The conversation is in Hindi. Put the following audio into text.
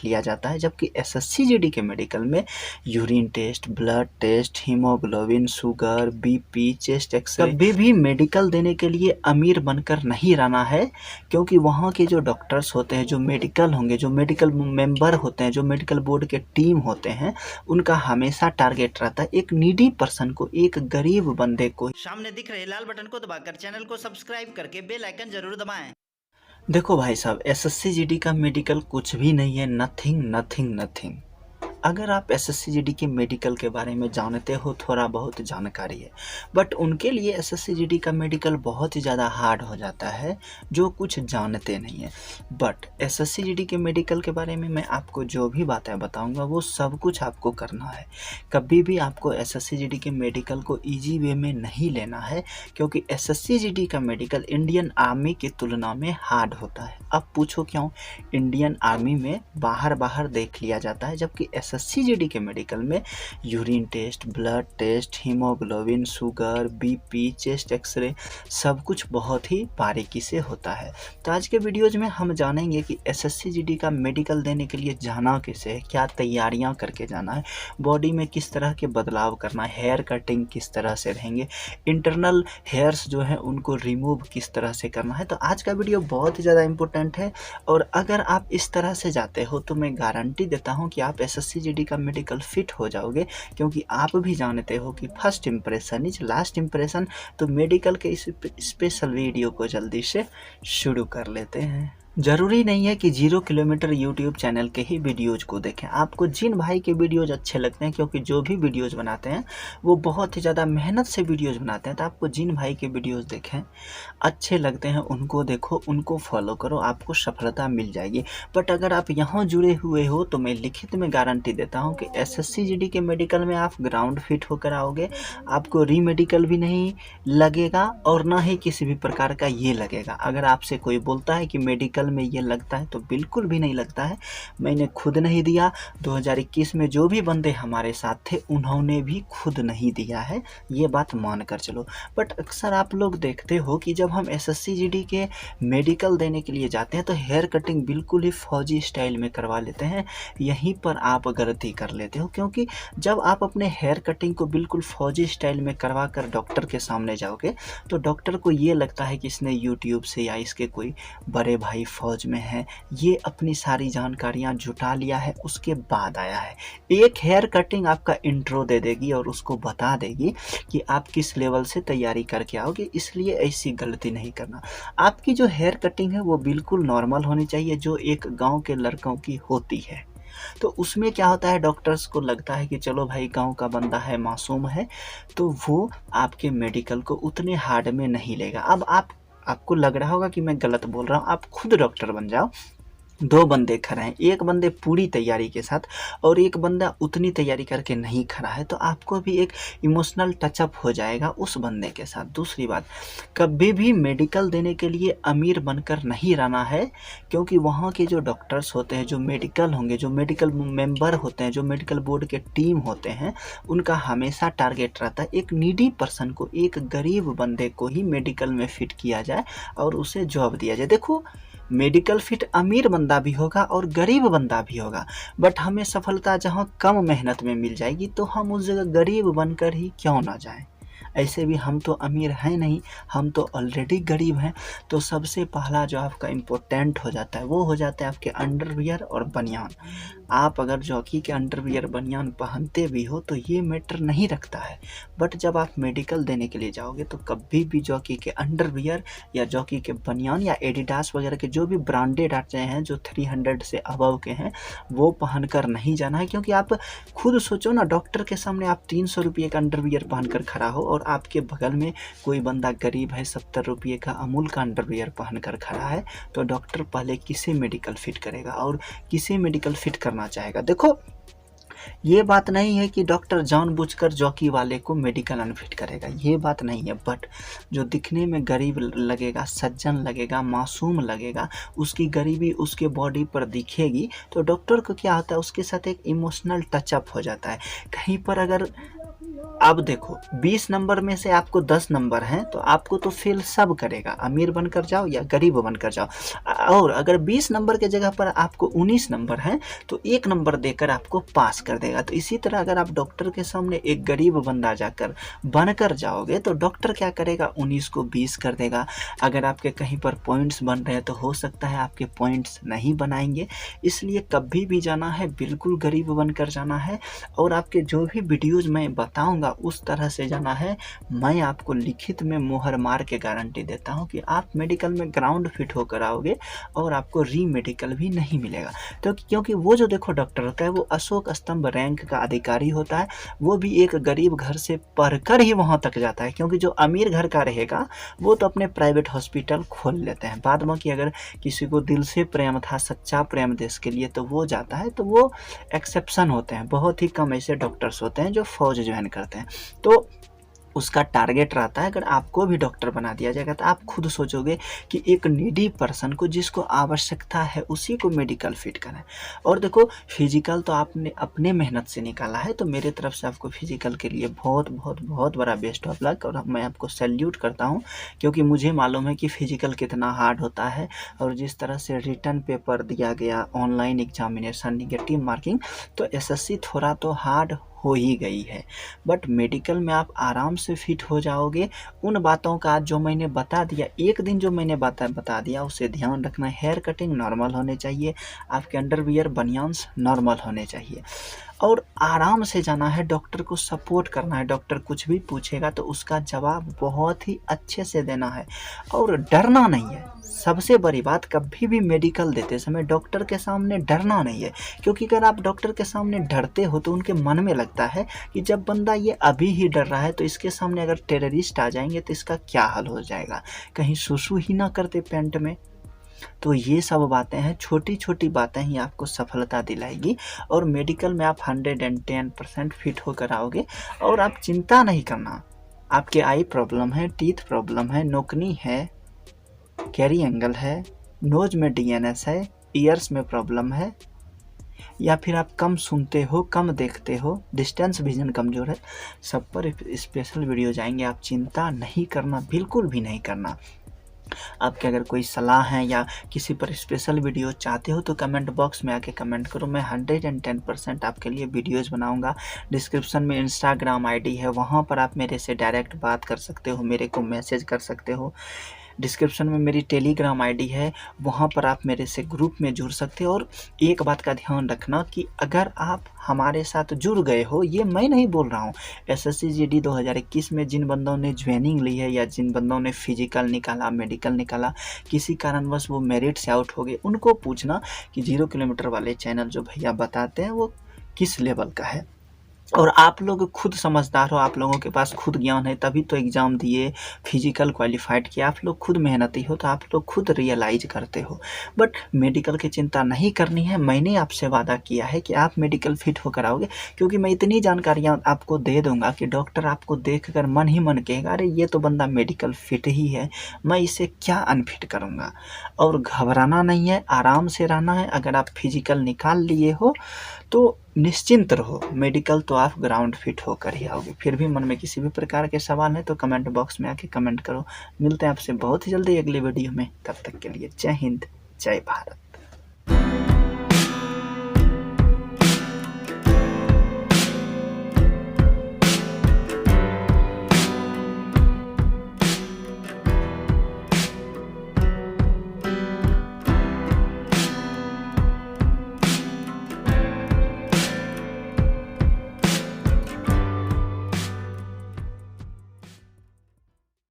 लिया जाता है, जबकि एसएससीजीडी के मेडिकल में urine test, blood test, haemoglobin, sugar, BP, chest x-ray कभी भी मेडिकल देने के लिए अमीर बनकर नहीं रहना है, क्योंकि वहाँ के जो डॉक्टर्स होते हैं, जो मेडिकल होंगे, जो मेडिकल मेंबर होते हैं, जो मेडिकल बोर्ड के टीम होते हैं, उनका हमेशा टारगेट रहता है एक नीडी पर्सन को, एक गरीब बंदे को। सामने दिख रहे लाल बटन को दबाकर चैनल को सब्सक्राइब करके बेल आइकन जरूर दबाएं। देखो भाई साहब, एसएससीजीडी का मेडिकल कुछ भी नहीं है, नथिंग नथिंग नथिंग। अगर आप एसएससीजीडी के मेडिकल के बारे में जानते हो, थोड़ा बहुत जानकारी है, बट उनके लिए एसएससीजीडी का मेडिकल बहुत ही ज़्यादा हार्ड हो जाता है, जो कुछ जानते नहीं है। बट एसएससीजीडी के मेडिकल के बारे में मैं आपको जो भी बातें बताऊंगा वो सब कुछ आपको करना है। कभी भी आपको एसएससीजीडी के मेडिकल को ईजी वे में नहीं लेना है, क्योंकि एसएससीजीडी का मेडिकल इंडियन आर्मी की तुलना में हार्ड होता है। अब पूछो क्यों? इंडियन आर्मी में बाहर देख लिया जाता है, जबकि एसएससीजीडी के मेडिकल में urine test, blood test, haemoglobin, sugar, BP, chest x-ray सब कुछ बहुत ही बारीकी से होता है। तो आज के वीडियोज में हम जानेंगे कि एसएससीजीडी का मेडिकल देने के लिए जाना कैसे है, क्या तैयारियां करके जाना है, बॉडी में किस तरह के बदलाव करना है, हेयर कटिंग किस तरह से रहेंगे, इंटरनल हेयर्स जो है उनको रिमूव किस तरह से करना है। तो आज का वीडियो बहुत ही ज़्यादा इंपॉर्टेंट है, और अगर आप इस तरह से जाते हो तो मैं गारंटी देता हूं कि आप एसएससीजीडी का मेडिकल फिट हो जाओगे, क्योंकि आप भी जानते हो कि first impression is last impression. तो मेडिकल के इस स्पेशल वीडियो को जल्दी से शुरू कर लेते हैं। ज़रूरी नहीं है कि 0 किलोमीटर यूट्यूब चैनल के ही वीडियोज़ को देखें। आपको जिन भाई के वीडियोज़ अच्छे लगते हैं, क्योंकि जो भी वीडियोज़ बनाते हैं वो बहुत ही ज़्यादा मेहनत से वीडियोज़ बनाते हैं, तो आपको जिन भाई के वीडियोज़ देखें अच्छे लगते हैं उनको देखो, उनको फॉलो करो, आपको सफलता मिल जाएगी। बट अगर आप यहाँ जुड़े हुए हो तो मैं लिखित में गारंटी देता हूँ कि एसएससीजीडी के मेडिकल में आप ग्राउंड फिट होकर आओगे, आपको री मेडिकल भी नहीं लगेगा और ना ही किसी भी प्रकार का ये लगेगा। अगर आपसे कोई बोलता है कि मेडिकल में ये लगता है, तो बिल्कुल भी नहीं लगता है। मैंने खुद नहीं दिया, 2021 में जो भी बंदे हमारे साथ थे उन्होंने भी खुद नहीं दिया है, ये बात मान कर चलो। बट अक्सर आप लोग देखते हो कि जब हम एसएससीजीडी के मेडिकल देने के लिए जाते हैं तो हेयर कटिंग बिल्कुल ही फौजी स्टाइल में करवा लेते हैं। यहीं पर आप गलती कर लेते हो, क्योंकि जब आप अपने हेयर कटिंग को बिल्कुल फौजी स्टाइल में करवा कर डॉक्टर के सामने जाओगे तो डॉक्टर को ये लगता है कि इसने यूट्यूब से या इसके कोई बड़े भाई फौज में है, ये अपनी सारी जानकारियां जुटा लिया है, उसके बाद आया है। एक हेयर कटिंग आपका इंट्रो दे देगी और उसको बता देगी कि आप किस लेवल से तैयारी करके आओगे, इसलिए ऐसी गलती नहीं करना। आपकी जो हेयर कटिंग है वो बिल्कुल नॉर्मल होनी चाहिए, जो एक गांव के लड़कों की होती है। तो उसमें क्या होता है, डॉक्टर्स को लगता है कि चलो भाई गांव का बंदा है, मासूम है, तो वो आपके मेडिकल को उतने हार्ड में नहीं लेगा। अब आपको लग रहा होगा कि मैं गलत बोल रहा हूँ, आप खुद डॉक्टर बन जाओ। 2 बंदे खड़े हैं, एक बंदे पूरी तैयारी के साथ और एक बंदा उतनी तैयारी करके नहीं खड़ा है, तो आपको भी एक इमोशनल टचअप हो जाएगा उस बंदे के साथ। दूसरी बात, कभी भी मेडिकल देने के लिए अमीर बनकर नहीं रहना है, क्योंकि वहाँ के जो डॉक्टर्स होते हैं, जो मेडिकल होंगे, जो मेडिकल मेंबर होते हैं, जो मेडिकल बोर्ड के टीम होते हैं, उनका हमेशा टारगेट रहता है एक नीडी पर्सन को, एक गरीब बंदे को ही मेडिकल में फिट किया जाए और उसे जॉब दिया जाए। देखो, मेडिकल फिट अमीर बंदा भी होगा और गरीब बंदा भी होगा, बट हमें सफलता जहाँ कम मेहनत में मिल जाएगी तो हम उस जगह गरीब बनकर ही क्यों ना जाएं। ऐसे भी हम तो अमीर हैं नहीं, हम तो ऑलरेडी गरीब हैं। तो सबसे पहला जो आपका इम्पोर्टेंट हो जाता है वो हो जाता है आपके अंडरवियर और बनियान। आप अगर जॉकी के अंडरवियर बनियान पहनते भी हो तो ये मैटर नहीं रखता है, बट जब आप मेडिकल देने के लिए जाओगे तो कभी भी जॉकी के अंडरवियर या जॉकी के बनियान या एडिडास वगैरह के जो भी ब्रांडेड आते हैं, जो 300 से अबव के हैं, वो पहनकर नहीं जाना है। क्योंकि आप खुद सोचो ना, डॉक्टर के सामने आप 300 रुपये का अंडरवियर पहनकर खड़ा हो और आपके बगल में कोई बंदा गरीब है, 70 रुपये का अमूल का अंडरवियर पहनकर खड़ा है, तो डॉक्टर पहले किसे मेडिकल फिट करेगा और किसे मेडिकल फिट करना चाहेगा। देखो, ये बात नहीं है कि डॉक्टर जानबूझकर जॉकी वाले को मेडिकल अनफिट करेगा, ये बात नहीं है। बट जो दिखने में गरीब लगेगा, सज्जन लगेगा, मासूम लगेगा, उसकी गरीबी उसके बॉडी पर दिखेगी, तो डॉक्टर को क्या होता है, उसके साथ एक इमोशनल टचअप हो जाता है। कहीं पर अगर अब देखो 20 नंबर में से आपको 10 नंबर हैं तो आपको तो फेल सब करेगा, अमीर बनकर जाओ या गरीब बनकर जाओ। और अगर 20 नंबर के जगह पर आपको 19 नंबर हैं तो 1 नंबर देकर आपको पास कर देगा। तो इसी तरह अगर आप डॉक्टर के सामने एक गरीब बंदा जाकर बनकर जाओगे तो डॉक्टर क्या करेगा, 19 को 20 कर देगा। अगर आपके कहीं पर पॉइंट्स बन रहे हैं तो हो सकता है आपके पॉइंट्स नहीं बनाएंगे। इसलिए कभी भी जाना है बिल्कुल गरीब बनकर जाना है, और आपके जो भी वीडियोज़ मैं बताऊंगा उस तरह से जाना है। मैं आपको लिखित में मोहर मार के गारंटी देता हूं कि आप मेडिकल में ग्राउंड फिट होकर आओगे और आपको री मेडिकल भी नहीं मिलेगा। तो क्योंकि वो जो देखो डॉक्टर होता है वो अशोक स्तंभ रैंक का अधिकारी होता है, वो भी एक गरीब घर से पढ़कर ही वहाँ तक जाता है। क्योंकि जो अमीर घर का रहेगा वो तो अपने प्राइवेट हॉस्पिटल खोल लेते हैं। बाद में कि अगर किसी को दिल से प्रेम था, सच्चा प्रेम देश के लिए, तो वो जाता है। तो वो एक्सेप्शन होते हैं, बहुत ही कम ऐसे डॉक्टर्स होते हैं जो फौज ज्वाइन करते हैं। तो उसका टारगेट रहता है अगर आपको भी डॉक्टर बना दिया जाएगा तो आप खुद सोचोगे कि एक नीडी पर्सन को जिसको आवश्यकता है उसी को मेडिकल फिट करें। और देखो फिजिकल तो आपने अपने मेहनत से निकाला है, तो मेरे तरफ से आपको फिजिकल के लिए बहुत बहुत बहुत बड़ा बेस्ट ऑफ लक, और मैं आपको सैल्यूट करता हूं क्योंकि मुझे मालूम है कि फिजिकल कितना हार्ड होता है। और जिस तरह से रिटर्न पेपर दिया गया, ऑनलाइन एग्जामिनेशन, निगेटिव मार्किंग, तो एसएससी थोड़ा तो हार्ड हो ही गई है। बट मेडिकल में आप आराम से फिट हो जाओगे। उन बातों का जो मैंने बता दिया, एक दिन जो मैंने बता दिया उसे ध्यान रखना। हेयर कटिंग नॉर्मल होने चाहिए, आपके अंडरवियर बनियान्स नॉर्मल होने चाहिए, और आराम से जाना है। डॉक्टर को सपोर्ट करना है, डॉक्टर कुछ भी पूछेगा तो उसका जवाब बहुत ही अच्छे से देना है और डरना नहीं है। सबसे बड़ी बात, कभी भी मेडिकल देते समय डॉक्टर के सामने डरना नहीं है। क्योंकि अगर आप डॉक्टर के सामने डरते हो तो उनके मन में लगता है कि जब बंदा ये अभी ही डर रहा है तो इसके सामने अगर टेररिस्ट आ जाएंगे तो इसका क्या हाल हो जाएगा, कहीं सुसु ही ना करते पैंट में। तो ये सब बातें हैं, छोटी छोटी बातें ही आपको सफलता दिलाएगी, और मेडिकल में आप 110% फिट होकर आओगे। और आप चिंता नहीं करना, आपके आई प्रॉब्लम है, टीथ प्रॉब्लम है, नोकनी है, कैरी एंगल है, नोज में डीएनएस है, ईयर्स में प्रॉब्लम है, या फिर आप कम सुनते हो, कम देखते हो, डिस्टेंस विजन कमज़ोर है, सब पर स्पेशल वीडियो जाएंगे। आप चिंता नहीं करना, बिल्कुल भी नहीं करना। आपके अगर कोई सलाह है या किसी पर स्पेशल वीडियो चाहते हो तो कमेंट बॉक्स में आके कमेंट करो, मैं 110% आपके लिए वीडियोज़ बनाऊंगा। डिस्क्रिप्शन में इंस्टाग्राम आईडी है, वहाँ पर आप मेरे से डायरेक्ट बात कर सकते हो, मेरे को मैसेज कर सकते हो। डिस्क्रिप्शन में मेरी टेलीग्राम आईडी है, वहाँ पर आप मेरे से ग्रुप में जुड़ सकते हो। और एक बात का ध्यान रखना कि अगर आप हमारे साथ जुड़ गए हो, ये मैं नहीं बोल रहा हूँ, एसएससी जीडी 2021 में जिन बंदों ने ज्वाइनिंग ली है या जिन बंदों ने फिजिकल निकाला, मेडिकल निकाला, किसी कारणवश वो मेरिट से आउट हो गए, उनको पूछना कि 0 किलोमीटर वाले चैनल जो भैया बताते हैं वो किस लेवल का है। और आप लोग खुद समझदार हो, आप लोगों के पास खुद ज्ञान है, तभी तो एग्ज़ाम दिए, फिजिकल क्वालिफाइड किया। आप लोग खुद मेहनती हो तो आप लोग खुद रियलाइज करते हो। बट मेडिकल की चिंता नहीं करनी है, मैंने आपसे वादा किया है कि आप मेडिकल फिट होकर आओगे, क्योंकि मैं इतनी जानकारियाँ आपको दे दूंगा कि डॉक्टर आपको देख कर मन ही मन कहेगा अरे ये तो बंदा मेडिकल फिट ही है, मैं इसे क्या अनफिट करूँगा। और घबराना नहीं है, आराम से रहना है। अगर आप फिजिकल निकाल लिए हो तो निश्चिंत रहो, मेडिकल तो आप ग्राउंड फिट होकर ही आओगे। फिर भी मन में किसी भी प्रकार के सवाल है तो कमेंट बॉक्स में आके कमेंट करो। मिलते हैं आपसे बहुत ही जल्दी अगली वीडियो में, तब तक के लिए जय हिंद, जय भारत।